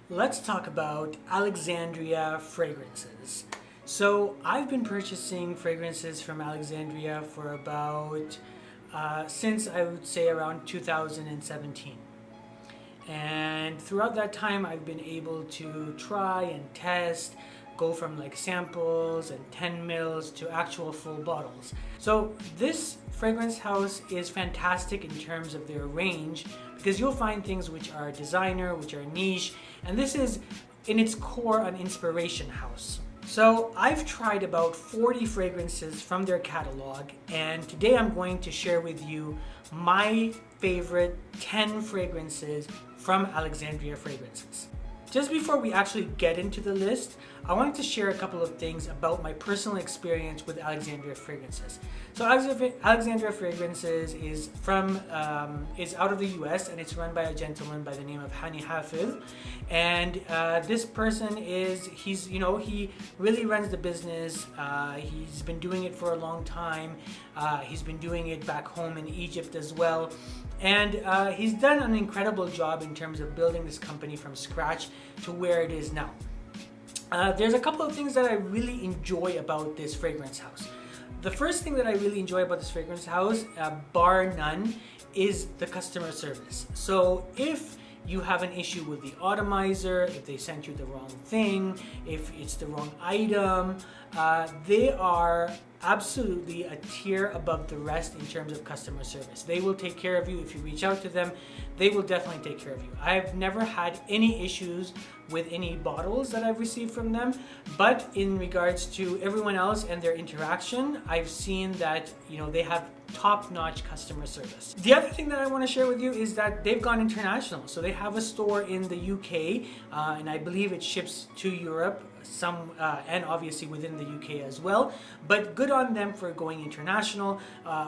Let's talk about Alexandria Fragrances. So I've been purchasing fragrances from Alexandria for about, since I would say around 2017. And throughout that time I've been able to try and test, go from like samples and 10 mils to actual full bottles. So this fragrance house is fantastic in terms of their range because you'll find things which are designer, which are niche, and this is in its core an inspiration house. So I've tried about 40 fragrances from their catalog, and today I'm going to share with you my favorite 10 fragrances from Alexandria Fragrances. Just before we actually get into the list, I wanted to share a couple of things about my personal experience with Alexandria Fragrances. So Alexandria Fragrances is out of the US, and it's run by a gentleman by the name of Hani Hafiz. And this person he really runs the business. He's been doing it for a long time. He's been doing it back home in Egypt as well. And he's done an incredible job in terms of building this company from scratch to where it is now. There's a couple of things that I really enjoy about this fragrance house. The first thing that I really enjoy about this fragrance house, bar none, is the customer service. So if you have an issue with the atomizer, if they sent you the wrong thing, if it's the wrong item, they are absolutely a tier above the rest in terms of customer service. They will take care of you. If you reach out to them, they will definitely take care of you. I've never had any issues with any bottles that I've received from them, but in regards to everyone else and their interaction, I've seen that they have top-notch customer service. The other thing that I want to share with you is that they've gone international. So they have a store in the UK, and I believe it ships to Europe, and obviously within the UK as well. But good on them for going international,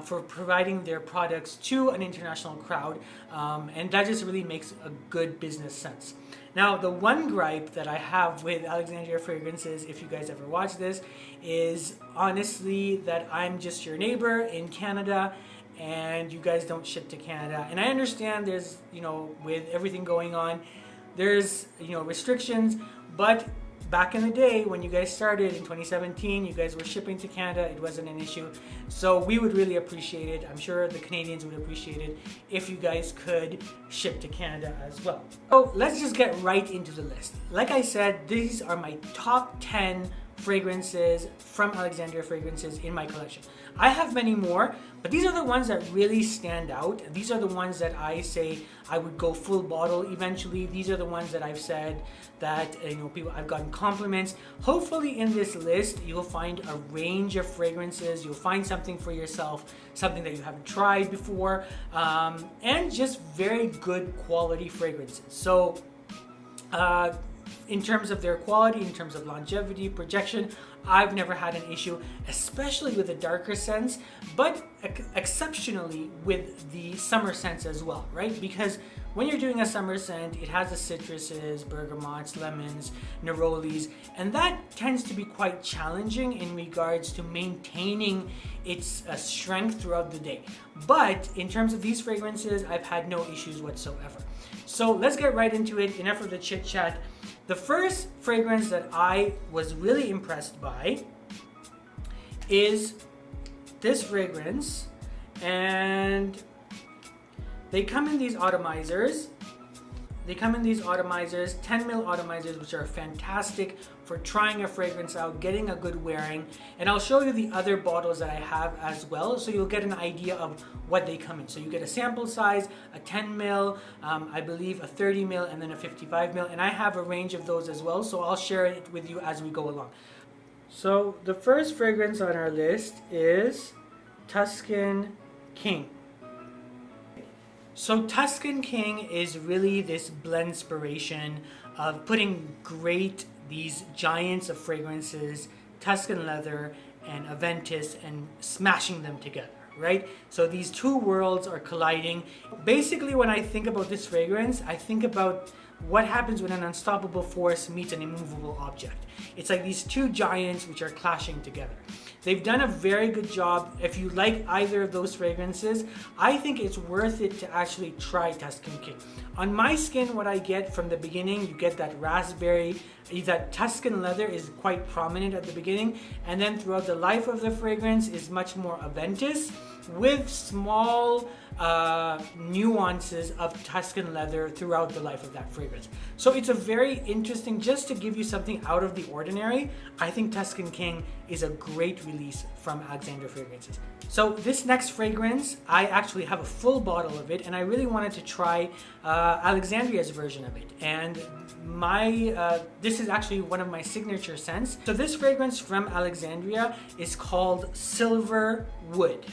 for providing their products to an international crowd, and that just really makes a good business sense. Now, the one gripe that I have with Alexandria Fragrances, if you guys ever watch this, is honestly that I'm just your neighbor in Canada and you guys don't ship to Canada. And I understand there's, with everything going on, there's, restrictions, but back in the day when you guys started in 2017, you guys were shipping to Canada, it wasn't an issue. So we would really appreciate it. I'm sure the Canadians would appreciate it if you guys could ship to Canada as well. So let's just get right into the list. Like I said, these are my top 10 fragrances from Alexandria Fragrances in my collection. I have many more, but these are the ones that really stand out. These are the ones that I say I would go full bottle eventually. These are the ones that I've said that I've gotten compliments. Hopefully in this list you'll find a range of fragrances. You'll find something for yourself, something that you haven't tried before, and just very good quality fragrances. So in terms of their quality, in terms of longevity, projection, I've never had an issue, especially with the darker scents, but exceptionally with the summer scents as well, right? Because when you're doing a summer scent, it has the citruses, bergamots, lemons, nerolies, and that tends to be quite challenging in regards to maintaining its strength throughout the day. But in terms of these fragrances, I've had no issues whatsoever. So let's get right into it. Enough of the chit chat. The first fragrance that I was really impressed by is this fragrance, and they come in these atomizers. They come in these atomizers, 10 mil atomizers, which are fantastic for trying a fragrance out, getting a good wearing. And I'll show you the other bottles that I have as well, so you'll get an idea of what they come in. So you get a sample size, a 10 mil, I believe a 30 mil, and then a 55 mil. And I have a range of those as well, so I'll share it with you as we go along. So the first fragrance on our list is Tuscan King. So Tuscan King is really this blend inspiration of putting these giants of fragrances, Tuscan leather and Aventus, and smashing them together, right? So these two worlds are colliding. Basically, when I think about this fragrance, I think about what happens when an unstoppable force meets an immovable object. It's like these two giants which are clashing together. They've done a very good job. If you like either of those fragrances, I think it's worth it to actually try Tuscan King. On my skin, what I get from the beginning, you get that raspberry, that Tuscan leather is quite prominent at the beginning, and then throughout the life of the fragrance is much more Aventus with small nuances of Tuscan leather throughout the life of that fragrance. So it's a very interesting, just to give you something out of the ordinary, I think Tuscan King is a great release from Alexandria Fragrances. So this next fragrance, I actually have a full bottle of it, and I really wanted to try Alexandria's version of it. And this is actually one of my signature scents. So this fragrance from Alexandria is called Silver Wood.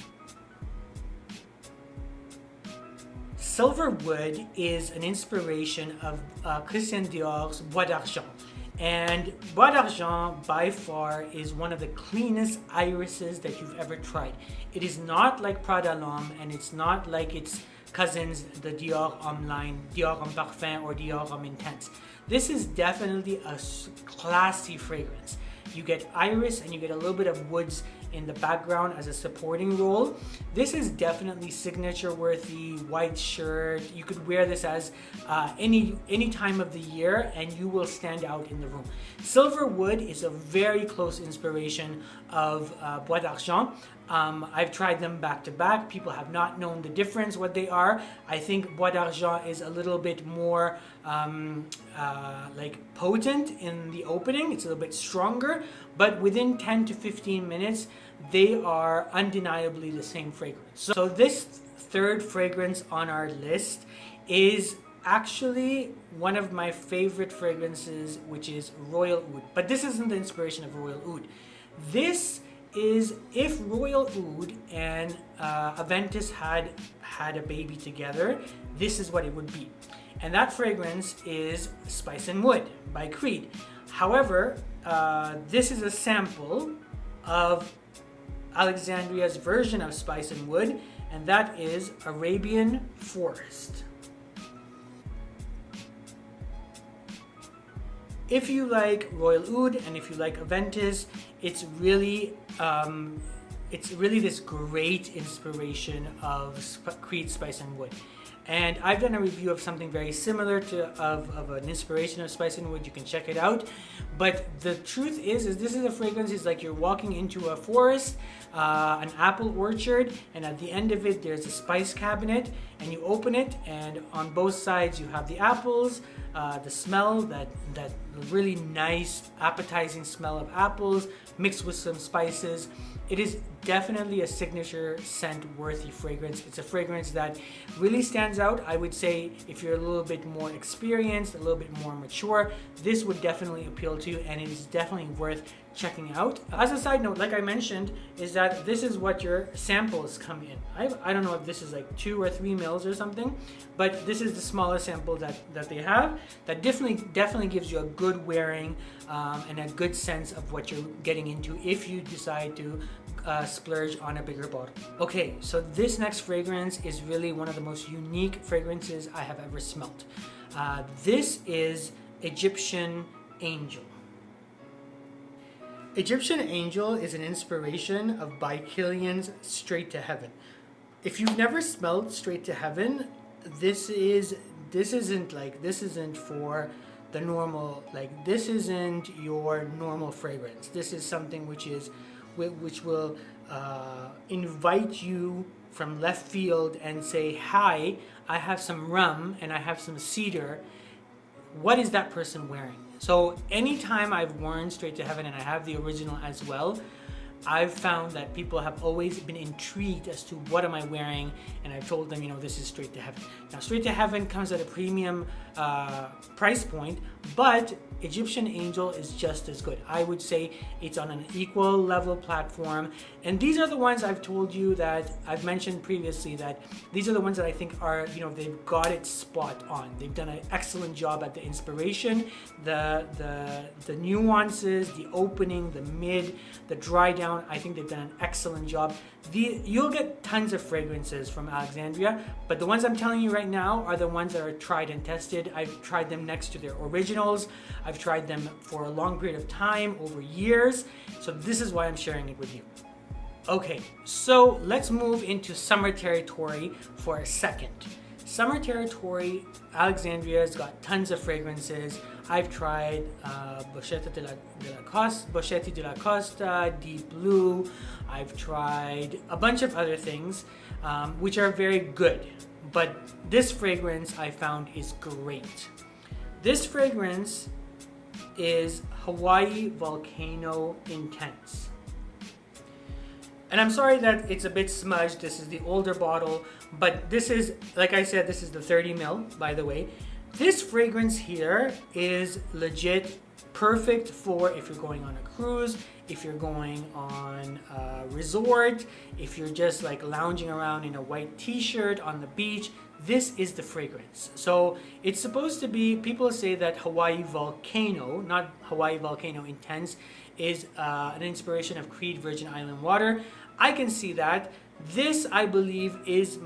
Silver Wood is an inspiration of Christian Dior's Bois d'Argent. And Bois d'Argent by far is one of the cleanest irises that you've ever tried. It is not like Prada L'Homme, and it's not like its cousins, the Dior Homme line, Dior Homme Parfum or Dior Homme Intense. This is definitely a classy fragrance. You get iris and you get a little bit of woods in the background as a supporting role. This is definitely signature worthy, white shirt. You could wear this as any time of the year and you will stand out in the room. Silver Wood is a very close inspiration of Bois d'Argent. I've tried them back to back. People have not known the difference, what they are. I think Bois d'Argent is a little bit more like potent in the opening. It's a little bit stronger, but within 10 to 15 minutes, they are undeniably the same fragrance. So this third fragrance on our list is actually one of my favorite fragrances, which is Royal Oud. But this isn't the inspiration of Royal Oud. This is if Royal Oud and Aventus had a baby together, this is what it would be. And that fragrance is Spice and Wood by Creed. However, this is a sample of Alexandria's version of Spice and Wood, and that is Arabian Forest. If you like Royal Oud and if you like Aventus, it's really this great inspiration of Creed Spice and Wood. And I've done a review of something very similar to of an inspiration of Spice and Wood. You can check it out. But the truth is this is a fragrance. It's like you're walking into a forest, an apple orchard, and at the end of it there's a spice cabinet, and you open it, and on both sides you have the apples, the smell, that really nice appetizing smell of apples mixed with some spices. It is definitely a signature scent worthy fragrance. It's a fragrance that really stands out. I would say if you're a little bit more experienced, a little bit more mature, this would definitely appeal to you, and it is definitely worth checking out. As a side note, like I mentioned, is that this is what your samples come in. I don't know if this is like 2 or 3 mils or something, but this is the smallest sample that they have. That definitely gives you a good wearing and a good sense of what you're getting into if you decide to splurge on a bigger bottle. Okay, so this next fragrance is really one of the most unique fragrances I have ever smelt. This is Egyptian Angel. Egyptian Angel is an inspiration of By Kilian's Straight to Heaven. If you've never smelled Straight to Heaven, this isn't for the normal, like this isn't your normal fragrance. This is something which will invite you from left field and say, hi, I have some rum and I have some cedar. What is that person wearing? So anytime I've worn Straight to Heaven, and I have the original as well, I've found that people have always been intrigued as to what am I wearing, and I've told them, you know, this is Straight to Heaven. Now, Straight to Heaven comes at a premium price point, but Egyptian Angel is just as good. I would say it's on an equal level platform, and these are the ones I've told you that I've mentioned previously, that these are the ones that I think are, you know, they've got it spot on. They've done an excellent job at the inspiration, the nuances, the opening, the mid, the dry down, down. I think they've done an excellent job. You'll get tons of fragrances from Alexandria, but the ones I'm telling you right now are the ones that are tried and tested. I've tried them next to their originals. I've tried them for a long period of time, over years. So this is why I'm sharing it with you. Okay, so let's move into summer territory for a second. Summer territory, Alexandria's got tons of fragrances. I've tried Boschetti de la Costa, Deep Blue. I've tried a bunch of other things, which are very good. But this fragrance I found is great. This fragrance is Hawaii Volcano Intense. And I'm sorry that it's a bit smudged. This is the older bottle, but this is, like I said, this is the 30 ml, by the way. This fragrance here is legit perfect for if you're going on a cruise, if you're going on a resort, if you're just like lounging around in a white t-shirt on the beach. This is the fragrance. So it's supposed to be, people say that Hawaii Volcano, not Hawaii Volcano Intense, is an inspiration of Creed Virgin Island water. I can see that. This, I believe, is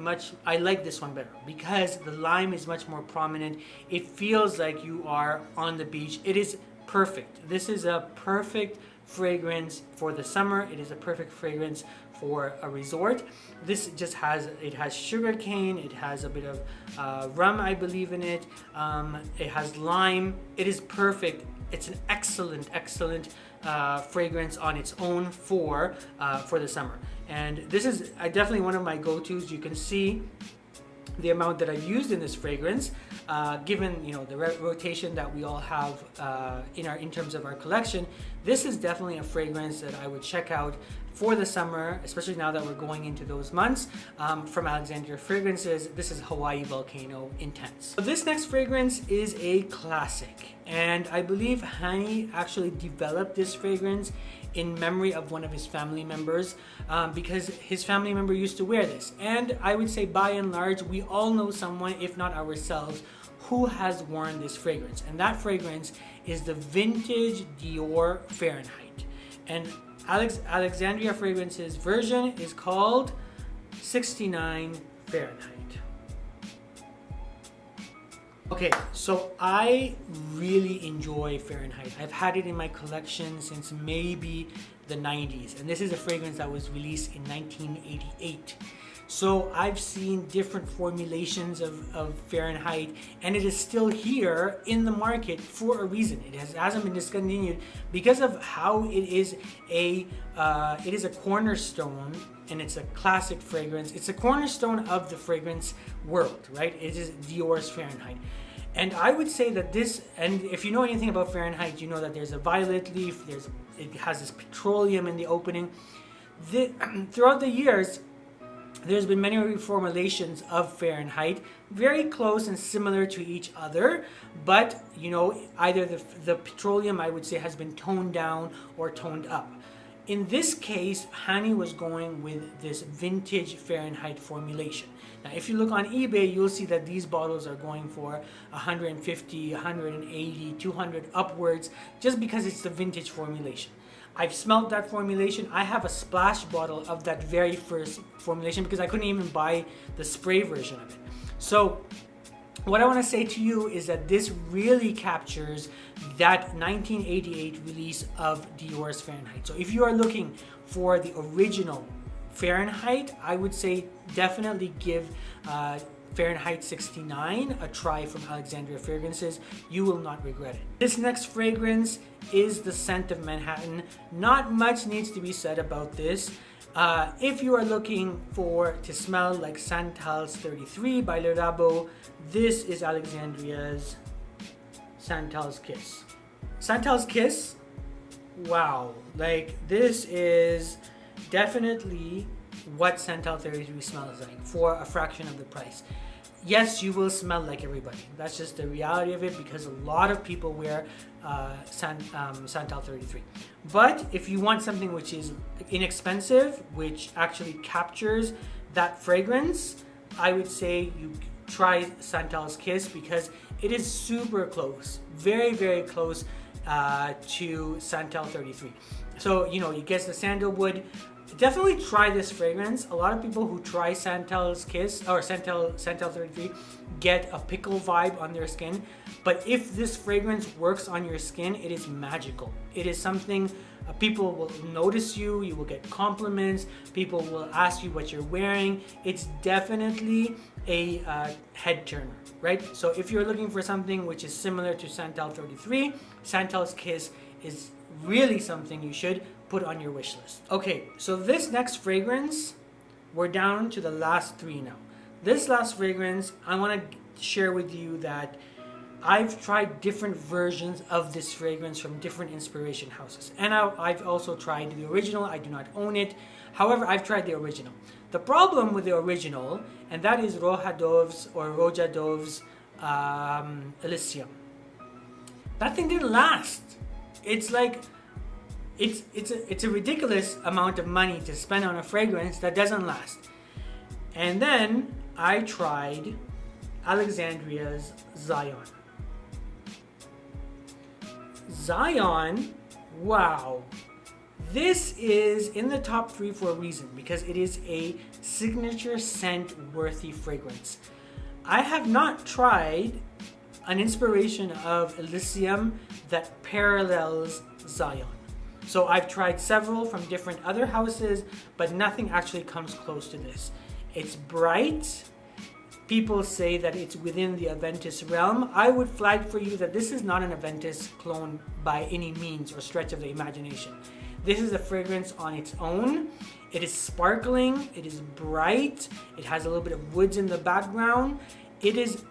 I like this one better because the lime is much more prominent. It feels like you are on the beach. It is perfect. This is a perfect fragrance for the summer. It is a perfect fragrance for a resort. This just has sugar cane. It has a bit of rum, I believe, in it. It has lime. It is perfect. It's an excellent fragrance on its own for the summer. And this is definitely one of my go-tos. You can see the amount that I've used in this fragrance, given the rotation that we all have in terms of our collection. This is definitely a fragrance that I would check out for the summer, especially now that we're going into those months. From Alexandria Fragrances, this is Hawaii Volcano Intense. So this next fragrance is a classic, and I believe Hani actually developed this fragrance in memory of one of his family members, because his family member used to wear this. And I would say by and large, we all know someone, if not ourselves, who has worn this fragrance. And that fragrance is the vintage Dior Fahrenheit. And Alexandria Fragrances version is called 69 Fahrenheit. Okay, so I really enjoy Fahrenheit. I've had it in my collection since maybe the 90s, and this is a fragrance that was released in 1988. So I've seen different formulations of Fahrenheit, and it is still here in the market for a reason. It hasn't been discontinued because of how it is a cornerstone, and it's a classic fragrance. It's a cornerstone of the fragrance world, right? It is Dior's Fahrenheit. And I would say that this, and if you know anything about Fahrenheit, you know that there's a violet leaf, it has this petroleum in the opening. Throughout the years, there's been many reformulations of Fahrenheit, very close and similar to each other, but either the petroleum, I would say, has been toned down or toned up. In this case, Hani was going with this vintage Fahrenheit formulation. Now, if you look on eBay, you'll see that these bottles are going for 150, 180, 200 upwards, just because it's the vintage formulation. I've smelled that formulation. I have a splash bottle of that very first formulation because I couldn't even buy the spray version of it. So what I want to say to you is that this really captures that 1988 release of Dior's Fahrenheit. So if you are looking for the original Fahrenheit, I would say definitely give Fahrenheit 69 a try from Alexandria Fragrances. You will not regret it. This next fragrance is the Scent of Manhattan. Not much needs to be said about this. If you are looking to smell like Santal's 33 by Le Labo, this is Alexandria's Santal's Kiss. Santal's Kiss, wow, like this is definitely what Santal 33 smells like for a fraction of the price. Yes, you will smell like everybody. That's just the reality of it, because a lot of people wear Santal 33. But if you want something which is inexpensive, which actually captures that fragrance, I would say you try Santal's Kiss, because it is super close, very, very close to Santal 33. So, you know, you get the sandalwood. Definitely try this fragrance. A lot of people who try Santel's Kiss or Santel 33 get a pickle vibe on their skin. But if this fragrance works on your skin, it is magical. It is something people will notice you. You will get compliments. People will ask you what you're wearing. It's definitely a head turner, right? So if you're looking for something which is similar to Santel 33, Santel's Kiss is really something you should put on your wish list. Okay, so this next fragrance, we're down to the last three now. This last fragrance, I want to share with you that I've tried different versions of this fragrance from different inspiration houses. And I've also tried the original. I do not own it. However, I've tried the original. The problem with the original, and that is Roja Dov's Elysium. That thing didn't last. It's like, it's a ridiculous amount of money to spend on a fragrance that doesn't last. And then I tried Alexandria's Zion. Zion, wow. This is in the top 3 for a reason, because it is a signature scent worthy fragrance. I have not tried an inspiration of Elysium that parallels Zion. So I've tried several from different other houses, but nothing actually comes close to this. It's bright. People say that it's within the Aventus realm. I would flag for you that this is not an Aventus clone by any means or stretch of the imagination. This is a fragrance on its own. It is sparkling, it is bright, it has a little bit of woods in the background. It's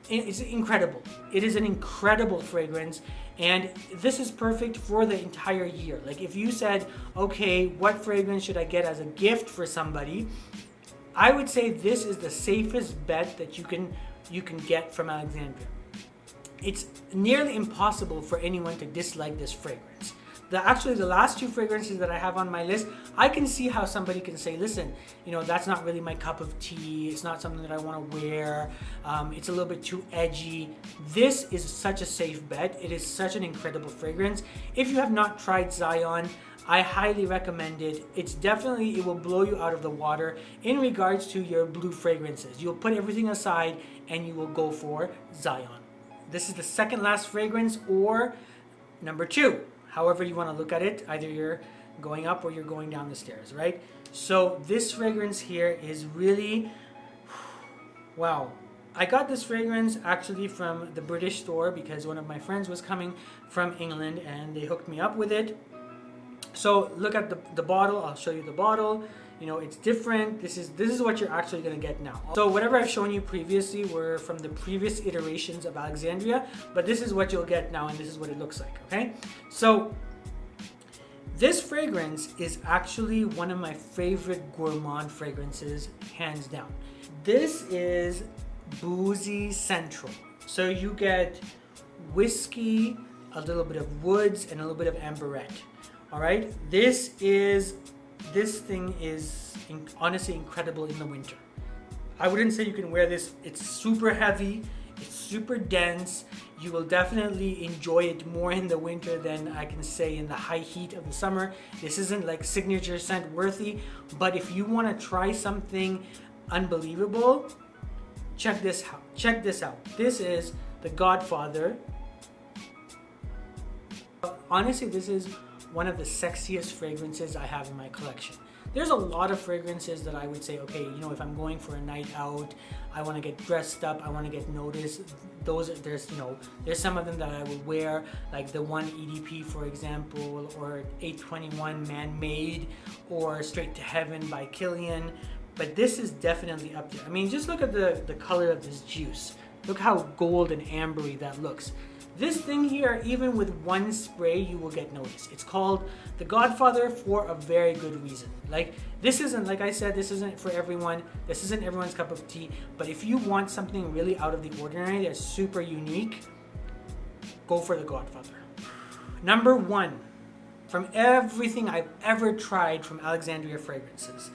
incredible. It is an incredible fragrance, and this is perfect for the entire year. Like if you said, okay, what fragrance should I get as a gift for somebody? I would say this is the safest bet that you can get from Alexandria. It's nearly impossible for anyone to dislike this fragrance. Actually, the last 2 fragrances that I have on my list, I can see how somebody can say, listen, you know, that's not really my cup of tea. It's not something that I want to wear. It's a little bit too edgy. This is such a safe bet. It is such an incredible fragrance. If you have not tried Zion, I highly recommend it. It's definitely, it will blow you out of the water in regards to your blue fragrances. You'll put everything aside and you will go for Zion. This is the second last fragrance, or number 2. However you want to look at it, either you're going up or you're going down the stairs, right? So this fragrance here is really, wow. I got this fragrance actually from the British store because one of my friends was coming from England and they hooked me up with it. So look at the bottle. I'll show you the bottle. You know, it's different. This is what you're actually going to get now. So whatever I've shown you previously were from the previous iterations of Alexandria, but this is what you'll get now, and this is what it looks like, okay? So this fragrance is actually one of my favorite gourmand fragrances, hands down. This is Boozy Central. So you get whiskey, a little bit of woods, and a little bit of amberette. All right, this thing is honestly incredible in the winter. I wouldn't say you can wear this. It's super heavy, it's super dense. You will definitely enjoy it more in the winter than I can say in the high heat of the summer. This isn't like signature scent worthy, but if you want to try something unbelievable, check this out. Check this out. This is the Godfather. Honestly, this is one of the sexiest fragrances I have in my collection. There's a lot of fragrances that I would say, okay, you know, if I'm going for a night out, I want to get dressed up, I want to get noticed. There's some of them that I would wear, like the one EDP, for example, or 821 Man-Made, or Straight to Heaven by Killian. But this is definitely up there. I mean, just look at the color of this juice. Look how gold and ambery that looks. This thing here, even with one spray, you will get noticed. It's called the Godfather for a very good reason. Like, this isn't, like I said, this isn't for everyone. This isn't everyone's cup of tea. But if you want something really out of the ordinary that's super unique, go for the Godfather. Number 1, from everything I've ever tried from Alexandria Fragrances,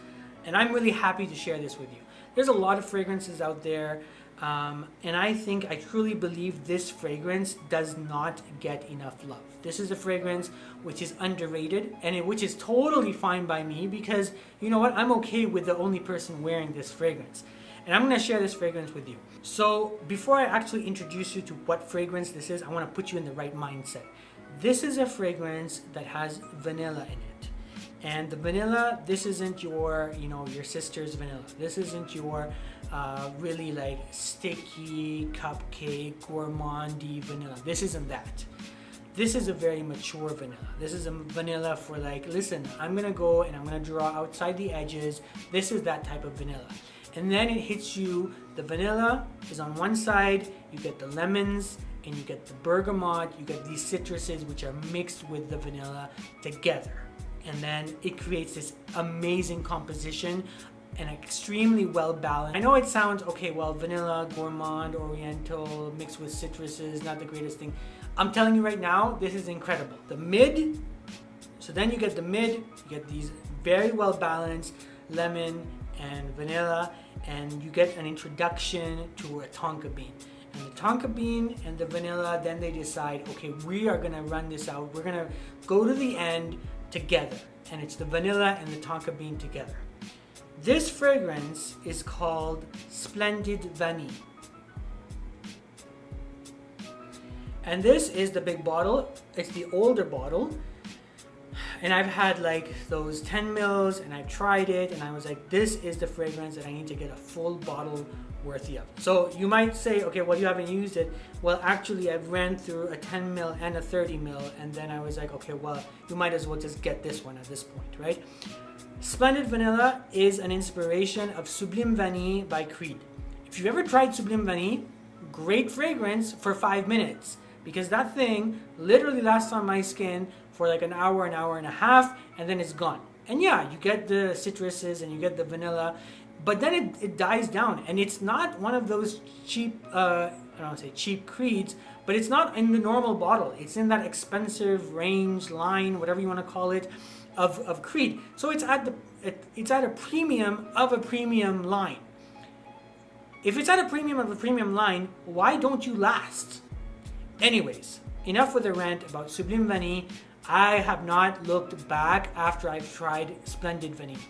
and I'm really happy to share this with you. There's a lot of fragrances out there. And I truly believe this fragrance does not get enough love. This is a fragrance which is underrated, and which is totally fine by me, because you know what? I'm okay with the only person wearing this fragrance. And I'm going to share this fragrance with you. So before I actually introduce you to what fragrance this is, I want to put you in the right mindset. This is a fragrance that has vanilla in it. And the vanilla, this isn't your, your sister's vanilla. This isn't your really like sticky, cupcake, gourmandy vanilla. This isn't that. This is a very mature vanilla. This is a vanilla for like, listen, I'm gonna go and I'm gonna draw outside the edges. This is that type of vanilla. And then it hits you, the vanilla is on one side, you get the lemons, and you get the bergamot, you get these citruses which are mixed with the vanilla together. And then it creates this amazing composition and extremely well balanced. I know it sounds, okay, well, vanilla, gourmand, oriental, mixed with citruses, not the greatest thing. I'm telling you right now, this is incredible. The mid, so then you get the mid, you get these very well balanced lemon and vanilla, and you get an introduction to a tonka bean. And the tonka bean and the vanilla, then they decide, okay, we are gonna run this out. We're gonna go to the end together. And it's the vanilla and the tonka bean together. This fragrance is called Splendid Vanilla. And this is the big bottle. It's the older bottle. And I've had like those 10 mils and I've tried it and I was like, this is the fragrance that I need to get a full bottle worth of. So you might say, okay, well, you haven't used it. Well, actually I've ran through a 10 mil and a 30 mil, and then I was like, okay, well, you might as well just get this one at this point, right? Splendid Vanilla is an inspiration of Sublime Vanille by Creed. If you've ever tried Sublime Vanille, great fragrance for 5 minutes, because that thing literally lasts on my skin for like an hour and a half, and then it's gone. And yeah, you get the citruses and you get the vanilla, but then it dies down. And it's not one of those cheap, I don't want to say cheap Creeds, but it's not in the normal bottle. It's in that expensive range, line, whatever you want to call it, of Creed. So it's at a premium of a premium line. If it's at a premium of a premium line, why don't you last? Anyways, enough with the rant about Sublime Vanille. I have not looked back after I've tried Splendid Vanilla.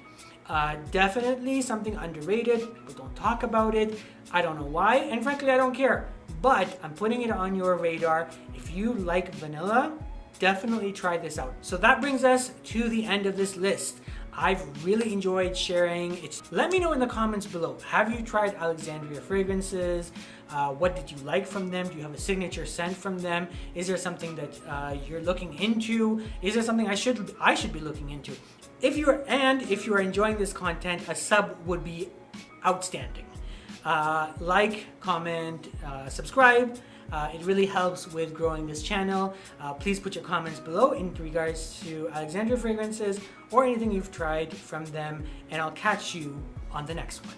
Definitely something underrated. People don't talk about it. I don't know why, and frankly, I don't care. But I'm putting it on your radar. If you like vanilla, definitely try this out. So that brings us to the end of this list. I've really enjoyed sharing it. Let me know in the comments below. Have you tried Alexandria Fragrances? What did you like from them? Do you have a signature scent from them? Is there something that you're looking into? Is there something I should be looking into? If you are enjoying this content, a sub would be outstanding. Like, comment, subscribe. It really helps with growing this channel. Please put your comments below in regards to Alexandria Fragrances or anything you've tried from them, and I'll catch you on the next one.